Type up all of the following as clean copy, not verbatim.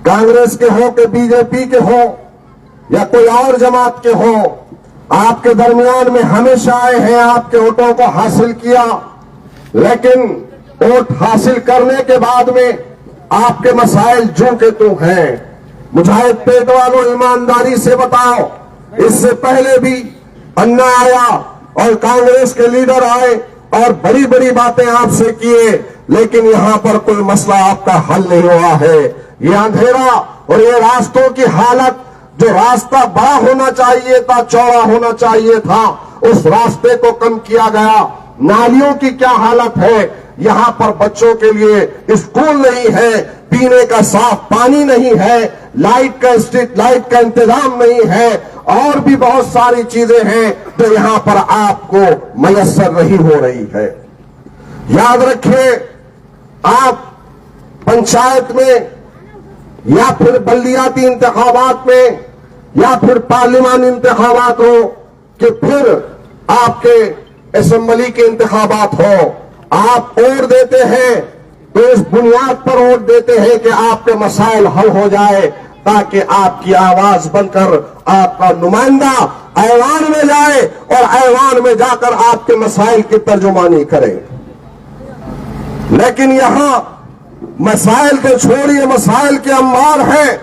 कांग्रेस के हो कि बीजेपी के हो या कोई और जमात के हो, आपके दरमियान में हमेशा आए हैं, आपके वोटों को हासिल किया, लेकिन वोट हासिल करने के बाद में आपके मसाइल जो के तो हैं। मुजाहिद पेट वालों, ईमानदारी से बताओ, इससे पहले भी अन्ना आया और कांग्रेस के लीडर आए और बड़ी बड़ी बातें आपसे किए, लेकिन यहां पर कोई मसला आपका हल नहीं हुआ है। ये अंधेरा और ये रास्तों की हालत, जो रास्ता बड़ा होना चाहिए था, चौड़ा होना चाहिए था, उस रास्ते को कम किया गया। नालियों की क्या हालत है, यहां पर बच्चों के लिए स्कूल नहीं है, पीने का साफ पानी नहीं है, लाइट का स्ट्रीट लाइट का इंतजाम नहीं है, और भी बहुत सारी चीजें हैं जो यहां पर आपको मयस्सर नहीं हो रही है। याद रखिए, आप पंचायत में या फिर बल्दियाती इंतखाबात में या फिर पार्लिमान इंतखाबात हो कि फिर आपके असेंबली के इंतखाबात हो, आप वोट देते हैं तो इस बुनियाद पर वोट देते हैं कि आपके मसाइल हल हो जाए, ताकि आपकी आवाज बनकर आपका नुमाइंदा ऐवान में जाए और ऐवान में जाकर आपके मसाइल की तर्जुमानी करे। लेकिन यहां मसाइल के छोड़िए, मसाइल के अंबार हैं।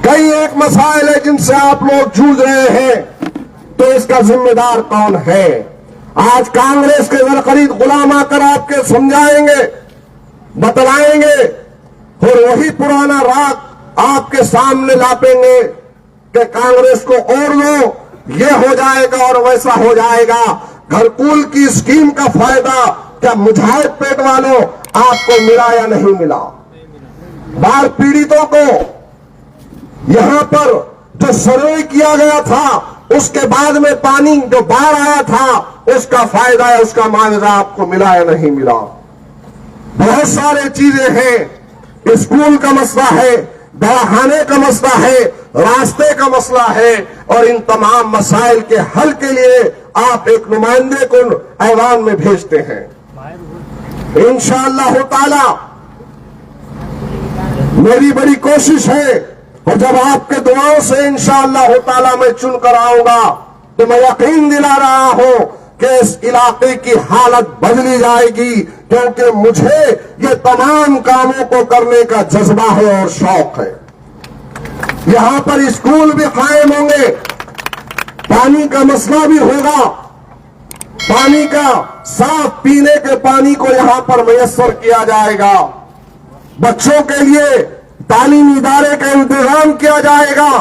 कई एक मसाइल है जिनसे आप लोग जूझ रहे हैं, तो इसका जिम्मेदार कौन है? आज कांग्रेस के ज़रक़रीद गुलाम आकर आपके समझाएंगे, बतलाएंगे, और वही पुराना राग आपके सामने लापेंगे कि कांग्रेस को और लो, ये हो जाएगा और वैसा हो जाएगा। घरकुल की स्कीम का फायदा क्या मुजाहिद पेट वालों आपको मिला या नहीं मिला? बाढ़ पीड़ितों को यहां पर जो सर्वे किया गया था, उसके बाद में पानी जो बाढ़ आया था, उसका फायदा है, उसका मुआवजा आपको मिला या नहीं मिला? बहुत सारे चीजें हैं। स्कूल का मसला है, दवाखाने का मसला है, रास्ते का मसला है, और इन तमाम मसाइल के हल के लिए आप एक नुमाइंदे को ऐवान में भेजते हैं। इंशाअल्लाह ताला मेरी बड़ी कोशिश है, और जब आपके दुआओं से इंशाअल्लाह ताला मैं चुनकर आऊंगा, तो मैं यकीन दिला रहा हूं कि इस इलाके की हालत बदली जाएगी, क्योंकि मुझे ये तमाम कामों को करने का जज्बा है और शौक है। यहां पर स्कूल भी कायम होंगे, पानी का मसला भी होगा, पानी का साफ पीने के पानी को यहां पर मयस्सर किया जाएगा, बच्चों के लिए तालीमी इदारे का इंतजाम किया जाएगा,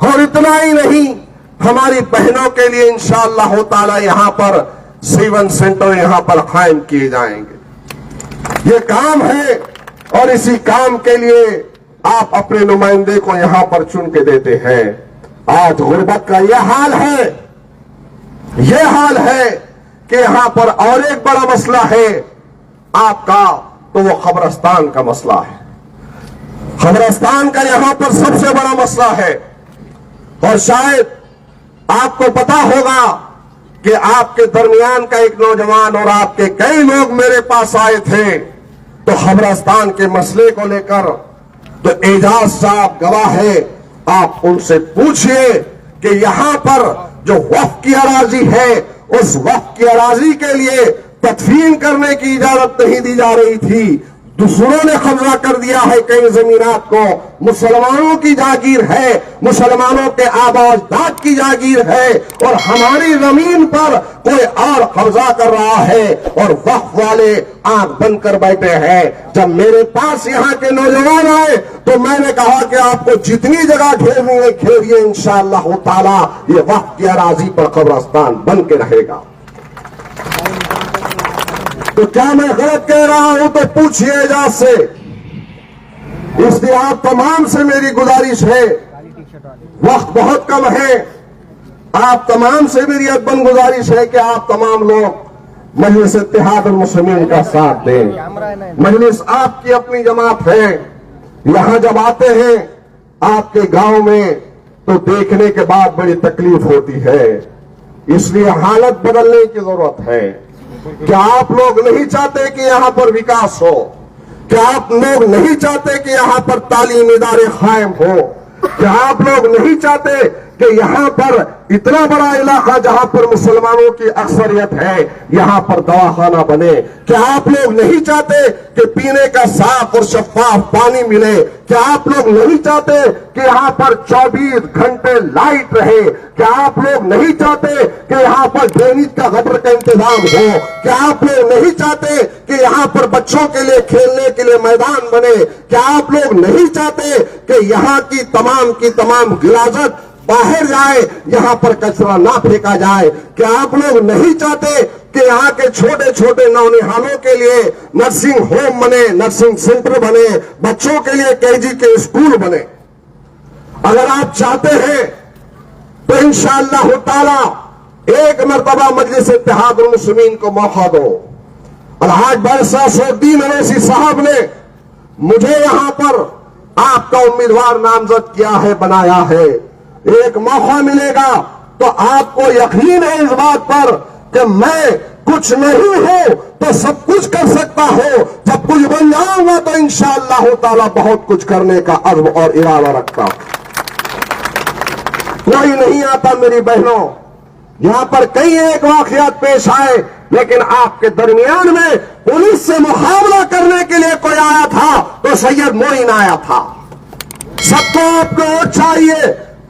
और इतना ही नहीं, हमारी बहनों के लिए इंशाअल्लाह ताला यहां पर सीवन सेंटर यहां पर कायम किए जाएंगे। ये काम है, और इसी काम के लिए आप अपने नुमाइंदे को यहां पर चुन के देते हैं। आज गुर्बत का यह हाल है, यह हाल है कि यहां पर और एक बड़ा मसला है आपका, तो वो कब्रिस्तान का मसला है। कब्रिस्तान का यहां पर सबसे बड़ा मसला है, और शायद आपको पता होगा कि आपके दरमियान का एक नौजवान और आपके कई लोग मेरे पास आए थे, तो कब्रिस्तान के मसले को लेकर, तो एजाज साहब गवाह है, आप उनसे पूछिए कि यहां पर जो वक्फ की अराजी है, उस वक्फ की अराजी के लिए तदफीन करने की इजाजत नहीं दी जा रही थी, दूसरों ने कब्जा कर दिया है कई जमीनात को। मुसलमानों की जागीर है, मुसलमानों के आबादात की जागीर है, और हमारी जमीन पर कोई और कब्जा कर रहा है, और वक्फ वाले आंख बंद कर बैठे हैं। जब मेरे पास यहाँ के नौजवान आए, तो मैंने कहा कि आपको जितनी जगह घेरनी है घेरिए, इंशाअल्लाह ताला ये वक्फ की अराजी पर कब्रिस्तान बन के रहेगा। तो क्या मैं गलत कह रहा हूं? तो पूछिए एजाज से। इसलिए आप तमाम से मेरी गुजारिश है, वक्त बहुत कम है, आप तमाम से मेरी अदबन गुजारिश है कि आप तमाम लोग मजलिस इत्तेहाद अल मुस्लिमीन का साथ दें। मजलिस आपकी अपनी जमात है, यहां जब आते हैं आपके गांव में, तो देखने के बाद बड़ी तकलीफ होती है। इसलिए हालत बदलने की जरूरत है। क्या आप लोग नहीं चाहते कि यहां पर विकास हो? کیا آپ لوگ نہیں چاہتے کہ یہاں پر تعلیمی ادارے قائم ہو؟ کیا آپ لوگ نہیں چاہتے کہ یہاں پر اتنا بڑا علاقہ جہاں پر مسلمانوں کی اکثریت ہے یہاں پر دواخانہ بنے؟ کیا آپ لوگ نہیں چاہتے کہ پینے کا صاف اور شفاف پانی ملے؟ کیا آپ لوگ نہیں چاہتے کہ یہاں پر 24 گھنٹے لائٹ رہے؟ کیا آپ لوگ نہیں چاہتے کہ یہاں پر ڈرینیج کا گٹر کا انتظام ہو؟ کیا آپ لوگ نہیں چاہتے کہ یہاں پر بچوں کے لیے کھیلنے کے لیے میدان بنے؟ کیا آپ لوگ نہیں چاہتے کہ یہاں کی تمام غلاظت باہر جائے، یہاں پر کچرا نہ پھینکا جائے؟ کیا آپ لوگ نہیں چاہتے کہ یہاں کے چھوٹے چھوٹے نونہالوں کے لیے نرسنگ ہوم بنے، نرسنگ سینٹر بنے، بچوں کے لیے KG کے اسکول بنے؟ اگر آپ چاہتے ہیں تو انشاءاللہ تعالی ایک مرتبہ مجلس اتحاد المسلمین کو موقع دو۔ الحاج بارسا سعودین اویسی صاحب نے مجھے یہاں پر آپ کا امیدوار نامزد کیا ہے، بنایا ہے۔ ایک موقع ملے گا تو آپ کو یقین ہے اس بات پر کہ میں کچھ نہیں ہوں تو سب کچھ کر سکتا ہوں، جب کچھ بن جاؤں گا تو انشاءاللہ تعالی بہت کچھ کرنے کا عزم اور ارادہ رکھتا ہوں۔ کوئی نہیں آتا میری بہنوں، یہاں پر کئی ایک واقعات پیش آئے، لیکن آپ کے درمیان میں پولیس سے مقابلہ کرنے کے لیے کوئی آیا تھا تو سید معین آیا تھا۔ سب کو آپ کو ووٹ چاہیے،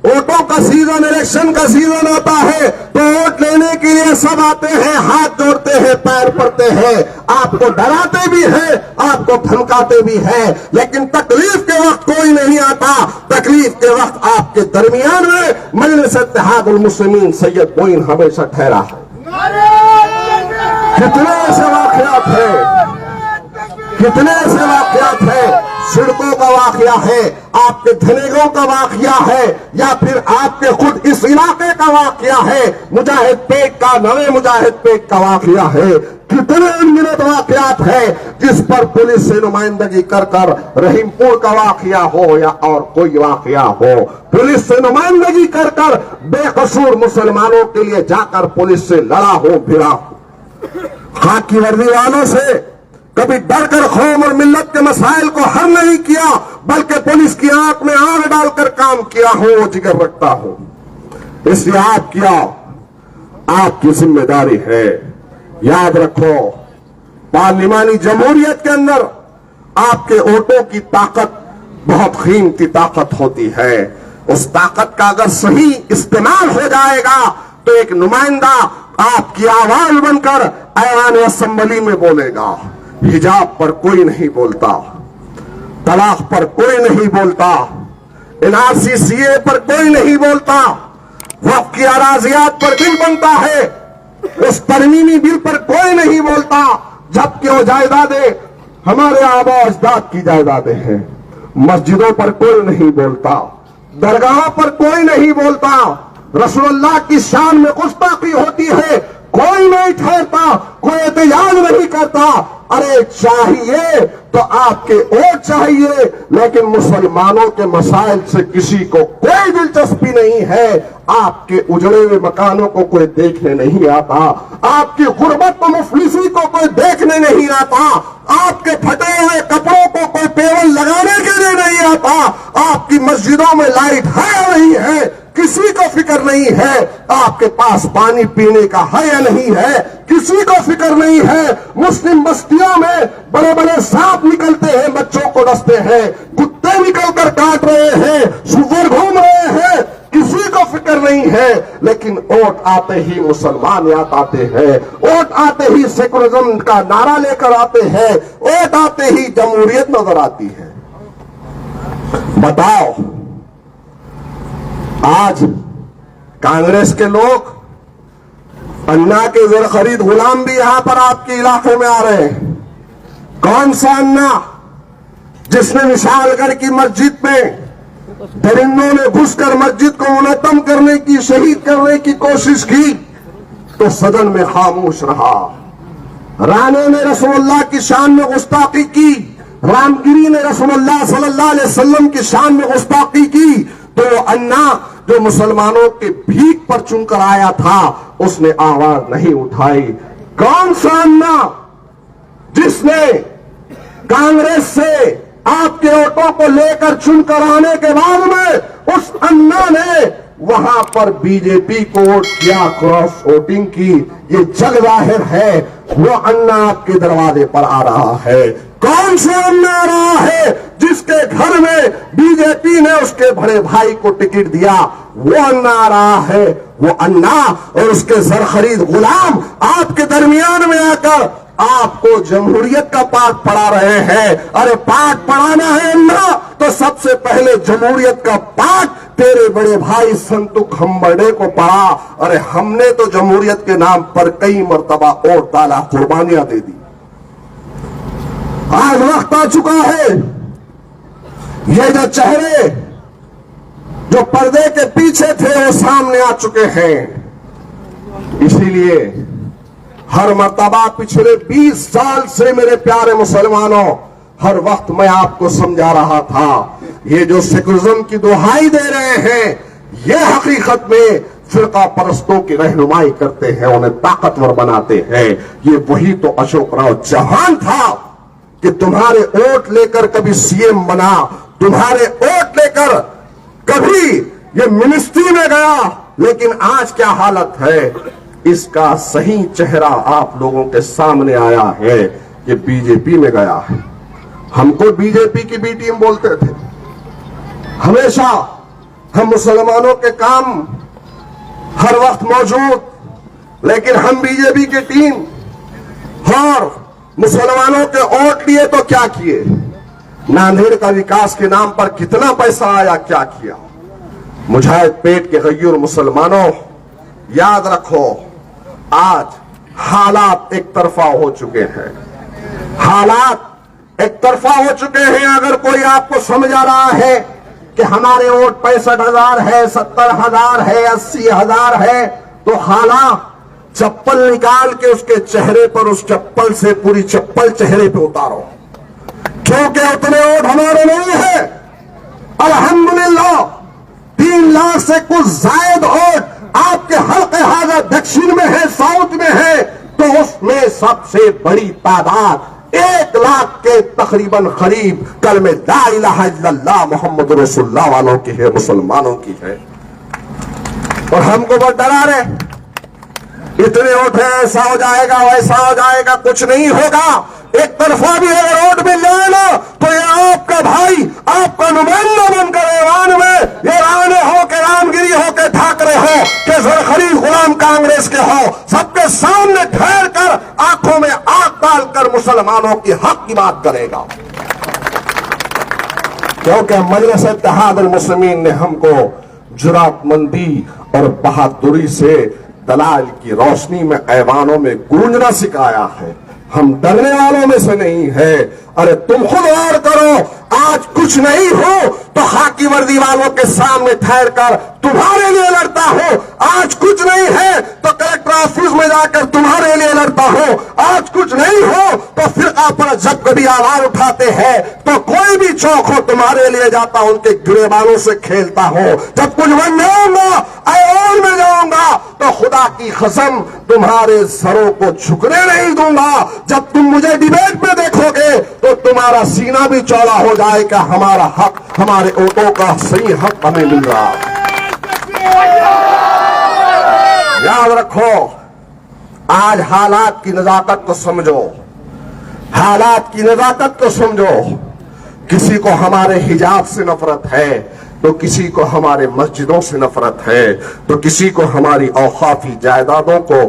ووٹوں کا سیزن، الیکشن کا سیزن آتا ہے تو ووٹ لینے کے لیے سب آتے ہیں، ہاتھ جوڑتے ہیں، پیر پڑتے ہیں، آپ کو ڈراتے بھی ہیں، آپ کو دھمکاتے بھی ہیں، لیکن تکلیف کے وقت کوئی نہیں آتا۔ تکلیف کے وقت آپ کے درمیان میں مجلس اتحاد المسلمین سید معین ہمیشہ ٹھہرا ہے۔ کتنے ایسے واقعات ہیں، کتنے ایسے واقعات ہیں، سڑکوں کا واقعہ ہے، آپ کے دھنیگوں کا واقعہ ہے، یا پھر آپ کے خود اس علاقے کا واقعہ ہے، مجاہد پیک کا، نوے مجاہد پیک کا واقعہ ہے۔ کتنے انگنت واقعات ہیں جس پر پولیس سے نمائندگی کر کر رحیم پور کا واقعہ ہو یا اور کوئی واقعہ ہو، پولیس سے نمائندگی کر کر بے قصور مسلمانوں کے لیے جا کر پولیس سے لڑا ہو، بھرا ہو۔ خاک کی وردی والوں سے کبھی ڈر کر قوم اور ملت کے مسائل کو حل نہیں کیا، بلکہ پولیس کی آنکھ میں آگ ڈال کر کام کیا ہو، وہ جگر رکھتا ہو۔ اس لیے آپ کی ذمہ داری ہے، یاد رکھو، پارلیمانی جمہوریت کے اندر آپ کے ووٹوں کی طاقت بہت قیمتی طاقت ہوتی ہے۔ اس طاقت کا اگر صحیح استعمال ہو جائے گا تو ایک نمائندہ آپ کی آواز بن کر ایوان اسمبلی میں بولے گا۔ حجاب پر کوئی نہیں بولتا، طلاق پر کوئی نہیں بولتا، NRC CA پر کوئی نہیں بولتا، وقف کی اراضیات پر بل بنتا ہے، اس ترمیمی بل پر کوئی نہیں بولتا، جبکہ وہ جائیدادیں ہمارے آبا و اجداد کی جائیدادیں ہیں۔ مسجدوں پر کوئی نہیں بولتا، درگاہوں پر کوئی نہیں بولتا، رسول اللہ کی شان میں گستاخی ہوتی ہے، کوئی نہیں ٹھہرتا، کوئی احتجاج نہیں کرتا۔ ارے چاہیے تو آپ کے ووٹ چاہیے، لیکن مسلمانوں کے مسائل سے کسی کو کوئی دلچسپی نہیں ہے۔ آپ کے اجڑے ہوئے مکانوں کو کوئی دیکھنے نہیں آتا، آپ کی غربت و مفلسی کو کوئی دیکھنے نہیں آتا، آپ کے پھٹے ہوئے کپڑوں کو کوئی پیول لگانے کے لیے نہیں آتا، آپ کی مسجدوں میں لائٹ ہے یا نہیں ہے کسی کو فکر نہیں ہے، آپ کے پاس پانی پینے کا ہے یا نہیں ہے کسی کو فکر نہیں ہے۔ مسلم بستیوں میں بڑے بڑے سانپ نکلتے ہیں، بچوں کو ڈستے ہیں، کتے نکل کر کاٹ رہے ہیں، سور گھوم رہے ہیں، کسی کو فکر نہیں ہے، لیکن ووٹ آتے ہی مسلمان یاد آتے ہیں، ووٹ آتے ہی سیکولرزم کا نعرہ لے کر آتے ہیں، ووٹ آتے ہی جمہوریت نظر آتی ہے۔ بتاؤ، آج کانگریس کے لوگ انا کے زر خرید غلام بھی یہاں پر آپ کے علاقے میں آ رہے ہیں۔ کون سا انا جس نے وشال گڑھ کی مسجد میں درندوں نے گھس کر مسجد کو منہدم کرنے کی، شہید کرنے کی کوشش کی تو صدن میں خاموش رہا؟ رانے نے رسول اللہ کی شان میں گستاخی کی، رام گیری نے رسول اللہ صلی اللہ علیہ وسلم کی شان میں گستاخی کی، تو وہ انا جو مسلمانوں کے بھیک پر چن کر آیا تھا اس نے آواز نہیں اٹھائی۔ کون سا انا جس نے कांग्रेस से आपके वोटों को लेकर चुनकर आने के बाद में उस अन्ना ने वहां पर बीजेपी को वोट किया, क्रॉस वोटिंग की। ये जग जाहिर है वो अन्ना आपके दरवाजे पर आ रहा है। कौन से अन्ना आ रहा है जिसके घर में बीजेपी ने उसके बड़े भाई को टिकट दिया? वो अन्ना आ रहा है। वो अन्ना और उसके सरखरीद गुलाम आपके दरमियान में आकर आपको जमहूरियत का पाठ पढ़ा रहे हैं। अरे पाठ पढ़ाना है अन्ना तो सबसे पहले जमहूरियत का पाठ तेरे बड़े भाई संतु खम्बड़े को पढ़ा। अरे हमने तो जमहूरियत के नाम पर कई मर्तबा और ताला कुर्बानियां दे दी। आज वक्त आ चुका है, ये जो चेहरे जो पर्दे के पीछे थे वो सामने आ चुके हैं। इसीलिए हर मर्तबा पिछले 20 साल से मेरे प्यारे मुसलमानों हर वक्त मैं आपको समझा रहा था, ये जो सेकुलरिज्म की दुहाई दे रहे हैं ये हकीकत में फिरका परस्तों की रहनुमाई करते हैं, उन्हें ताकतवर बनाते हैं। ये वही तो अशोक राव चौहान था कि तुम्हारे वोट लेकर कभी सीएम बना, तुम्हारे वोट लेकर कभी ये मिनिस्ट्री में गया, लेकिन आज क्या हालत है इसका सही चेहरा आप लोगों के सामने आया है कि बीजेपी में गया है। हमको बीजेपी की बी टीम बोलते थे, हमेशा हम मुसलमानों के काम हर वक्त मौजूद, लेकिन हम बीजेपी की टीम और मुसलमानों के वोट लिए तो क्या किए? नांदेड़ का विकास के नाम पर कितना पैसा आया, क्या किया? मुजाहिद पेट के गय्यूर मुसलमानों याद रखो, आज हालात एक तरफा हो चुके हैं, हालात एक तरफा हो चुके हैं। अगर कोई आपको समझ आ रहा है कि हमारे वोट 65,000 है, 70,000 है, 80,000 है, तो हालात चप्पल निकाल के उसके चेहरे पर उस चप्पल से पूरी चप्पल चेहरे पे उतारो, क्योंकि उतने वोट हमारे नहीं है। अल्हम्दुलिल्लाह 3 लाख से कुछ जायद वोट आपके हल्के हाजा दक्षिण में है, साउथ में है, तो उसमें सबसे बड़ी तादाद 1 लाख के तकरीबन करीब कलमे ला इलाहा इल्लल्लाह मोहम्मद रसूलुल्लाह वालों की है, मुसलमानों की है। और हमको बहुत डरा रहे, इतने वोट है, ऐसा हो जाएगा, वैसा हो जाएगा। कुछ नहीं होगा। एक तरफा भी अगर वोट मिल जाए ना तो ये आपका भाई आपका नुमाइंदा बनकर ऐवान में ये राणे हो के रामगिरी हो के ठाकरे हो के सरखरीद गुलाम कांग्रेस के हो, सबके सामने ठहर कर आंखों में आग डालकर मुसलमानों की हक की बात करेगा। क्योंकि मजलिस इत्तेहाद मुस्लिमीन ने हमको जुरातमंदी और बहादुरी से दलाल की रोशनी में ऐवानों में गूंजना सिखाया है। हम डरने वालों में से नहीं है। अरे तुम खुद गौर करो, आज कुछ नहीं हो तो खाकी वर्दी वालों के सामने ठहर कर तुम्हारे लिए लड़ता हो, आज कुछ नहीं है तो कलेक्टर ऑफिस में जाकर तुम्हारे लिए लड़ता हो, आज कुछ नहीं हो तो फिरका पर जब कभी आवाज उठाते हैं तो कोई भी चौक हो तुम्हारे लिए जाता, उनके गिरेबानों से खेलता हो। जब कुछ बन जाऊंगा ऐवान में जाऊंगा तो खुदा की कसम तुम्हारे सरों को झुकने नहीं दूंगा। जब तुम मुझे डिबेट में देखोगे तो तुम्हारा सीना भी चौड़ा हो जाएगा, हमारा हक, हमारे वोटों का सही हक हमें मिल रहा है। याद रखो, आज हालात की नजाकत को समझो, हालात की नजाकत को समझो। किसी को हमारे हिजाब से नफरत है तो किसी को हमारे मस्जिदों से नफरत है, तो किसी को हमारी औकाफी जायदादों को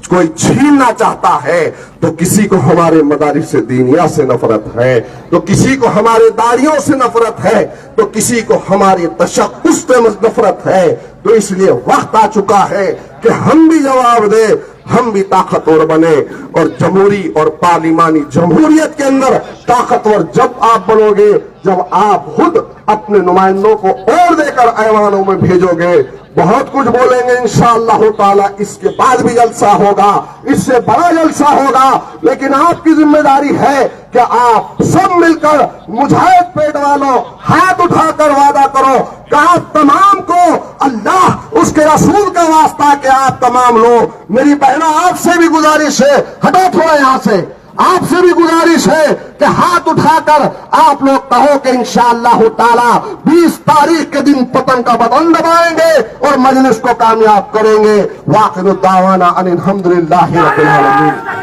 कोई छीनना चाहता है, तो किसी को हमारे मदारिस दीनिया से नफरत है, तो किसी को हमारे दाढ़ियों से नफरत है, तो किसी को हमारी तशक्कुस से नफरत है। तो इसलिए वक्त आ चुका है कि हम भी जवाब दे, हम भी ताकतवर बने और जमहूरी और पार्लिमानी जमहूरियत के अंदर ताकतवर जब आप बनोगे, जब आप खुद अपने नुमाइंदों को और देकर ऐवानों में भेजोगे। बहुत कुछ बोलेंगे इंशाअल्लाह ताला, इसके बाद भी जलसा होगा, इससे बड़ा जलसा होगा, लेकिन आपकी जिम्मेदारी है कि आप सब मिलकर मुजाहिद पेट वालों हाथ उठाकर वादा करो कि आप तमाम को अल्लाह उसके रसूल का वास्ता कि आप तमाम लोग, मेरी बहनों आपसे भी गुजारिश है, हटो थोड़ा यहां से, آپ سے بھی گزارش ہے کہ ہاتھ اٹھا کر آپ لوگ کہو کہ انشاءاللہ تعالی 20 تاریخ کے دن پتنگ کا بٹن دبائیں گے اور مجلس کو کامیاب کریں گے. واخر دعوانا ان الحمدللہ رب العالمین.